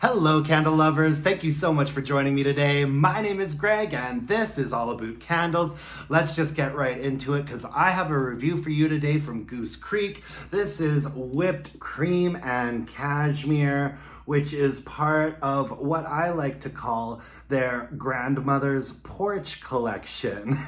Hello, candle lovers. Thank you so much for joining me today. My name is Greg, and this is all about candles. Let's just get right into it because I have a review for you today from Goose Creek. This is whipped cream and cashmere, which is part of what I like to call their grandmother's porch collection.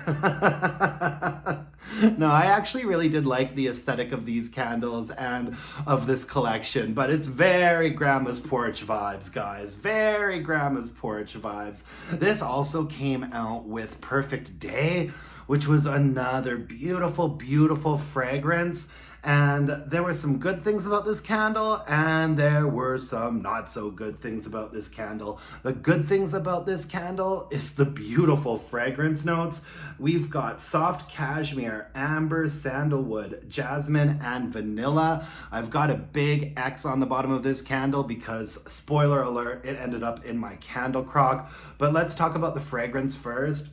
No, I actually really did like the aesthetic of these candles and of this collection, but it's very grandma's porch vibes, guys. Very grandma's porch vibes. This also came out with Perfect Day, which was another beautiful, beautiful fragrance. And there were some good things about this candle, and there were some not so good things about this candle. The good things about this candle is the beautiful fragrance notes. We've got soft cashmere, amber, sandalwood, jasmine, and vanilla. I've got a big X on the bottom of this candle because, spoiler alert, it ended up in my candle crock. But let's talk about the fragrance first.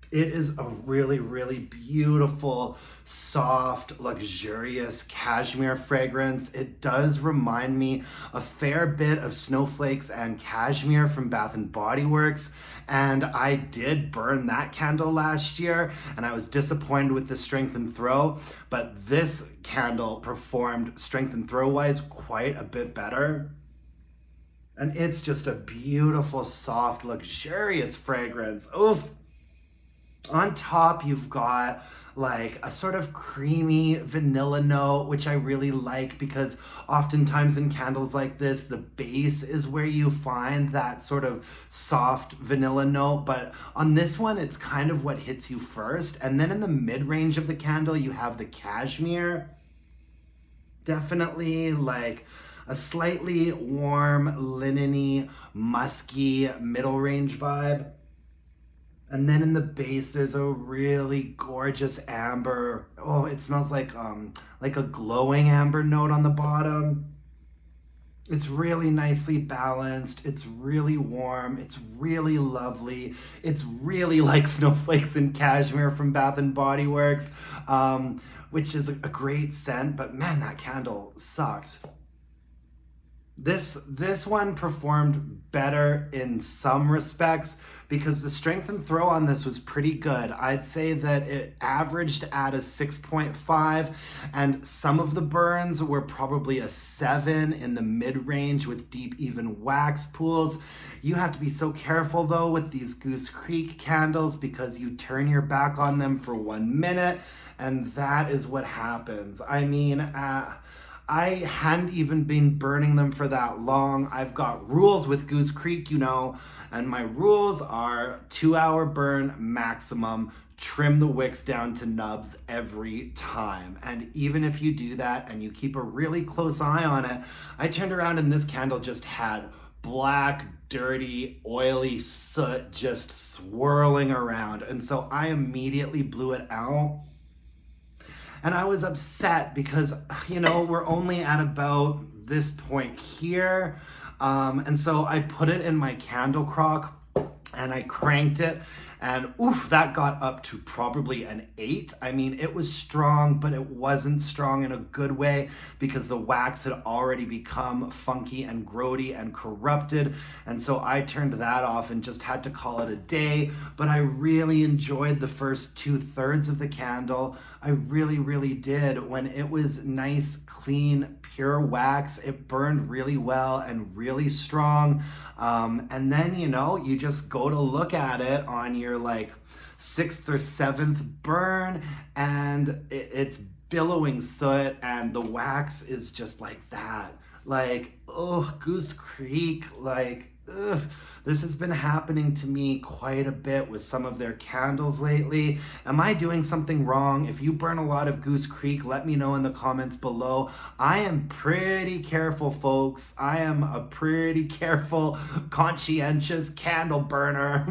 It is a really, really beautiful, soft, luxurious cashmere fragrance. It does remind me a fair bit of Snowflakes and Cashmere from Bath and Body Works. And I did burn that candle last year, and I was disappointed with the strength and throw, but this candle performed strength and throw wise quite a bit better. And it's just a beautiful, soft, luxurious fragrance. Oof. On top, you've got like a sort of creamy vanilla note, which I really like because oftentimes in candles like this, the base is where you find that sort of soft vanilla note. But on this one, it's kind of what hits you first. And then in the mid-range of the candle, you have the cashmere. Definitely like a slightly warm, linen-y, musky, middle range vibe. And then in the base, there's a really gorgeous amber. Oh, it smells like a glowing amber note on the bottom. It's really nicely balanced. It's really warm. It's really lovely. It's really like Snowflakes and Cashmere from Bath and Body Works, which is a great scent. But man, that candle sucked. This one performed better in some respects because the strength and throw on this was pretty good. I'd say that it averaged at a 6.5, and some of the burns were probably a 7 in the mid-range with deep even wax pools. You have to be so careful though with these Goose Creek candles because you turn your back on them for 1 minute and that is what happens. I mean, I hadn't even been burning them for that long. I've got rules with Goose Creek, you know, and my rules are 2-hour burn maximum. Trim the wicks down to nubs every time. And even if you do that and you keep a really close eye on it, I turned around and this candle just had black, dirty, oily soot just swirling around. And so I immediately blew it out. And I was upset because, you know, we're only at about this point here. And so I put it in my candle crock and I cranked it. And oof, that got up to probably an 8. I mean, it was strong, but it wasn't strong in a good way because the wax had already become funky and grody and corrupted. And so I turned that off and just had to call it a day. But I really enjoyed the first 2/3 of the candle. I really, really did. When it was nice, clean, pure wax, it burned really well and really strong. And then, you know, you just go to look at it on your like 6th or 7th burn and it's billowing soot and the wax is just like that. Like, oh, Goose Creek, like, ugh. This has been happening to me quite a bit with some of their candles lately. Am I doing something wrong? If you burn a lot of Goose Creek, let me know in the comments below. I am pretty careful, folks. I am a pretty careful, conscientious candle burner.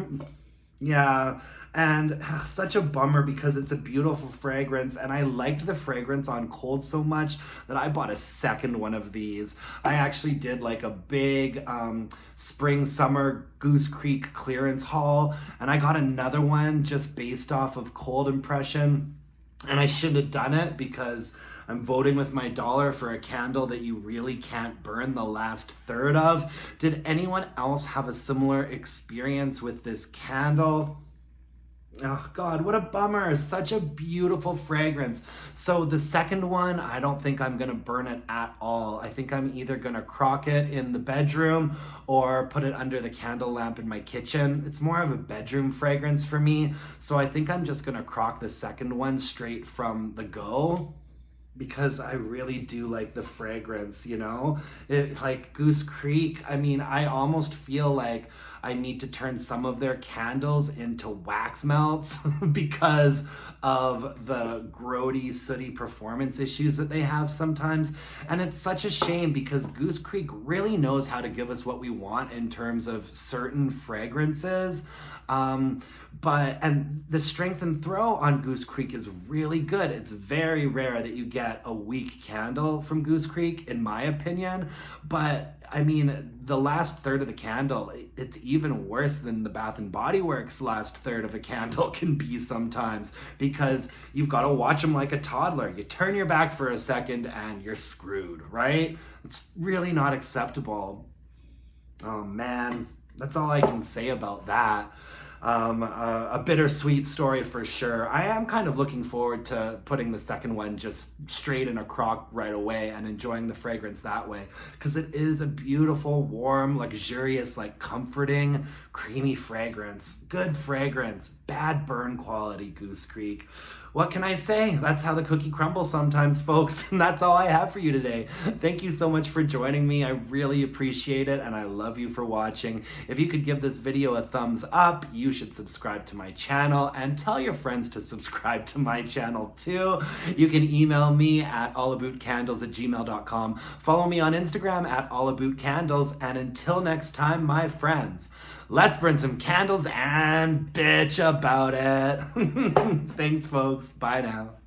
Yeah, and such a bummer because it's a beautiful fragrance and I liked the fragrance on cold so much that I bought a second one of these. I actually did like a big spring summer Goose Creek clearance haul and I got another one just based off of cold impression. And I shouldn't have done it because I'm voting with my dollar for a candle that you really can't burn the last third of. Did anyone else have a similar experience with this candle? Oh God, what a bummer. Such a beautiful fragrance. So the second one, I don't think I'm gonna burn it at all. I think I'm either gonna crock it in the bedroom or put it under the candle lamp in my kitchen. It's more of a bedroom fragrance for me. So I think I'm just gonna crock the second one straight from the go, because I really do like the fragrance, you know? Like Goose Creek, I mean, I almost feel like I need to turn some of their candles into wax melts because of the grody, sooty performance issues that they have sometimes. And it's such a shame because Goose Creek really knows how to give us what we want in terms of certain fragrances. And the strength and throw on Goose Creek is really good. It's very rare that you get a weak candle from Goose Creek, in my opinion. But I mean, the last third of the candle, it's even worse than the Bath and Body Works last third of a candle can be sometimes, because you've got to watch them like a toddler. You turn your back for a second and you're screwed, right? It's really not acceptable. Oh man, that's all I can say about that. A bittersweet story for sure. I am kind of looking forward to putting the second one just straight in a crock right away and enjoying the fragrance that way, because it is a beautiful, warm, luxurious, like comforting, creamy fragrance. Good fragrance, bad burn quality, Goose Creek. What can I say? That's how the cookie crumbles sometimes, folks. And that's all I have for you today. Thank you so much for joining me. I really appreciate it, and I love you for watching. If you could give this video a thumbs up, you should subscribe to my channel, and tell your friends to subscribe to my channel too. You can email me at allabootcandles@gmail.com. Follow me on Instagram at allabootcandles, and until next time, my friends, let's burn some candles and bitch about it. Thanks, folks. Bye now.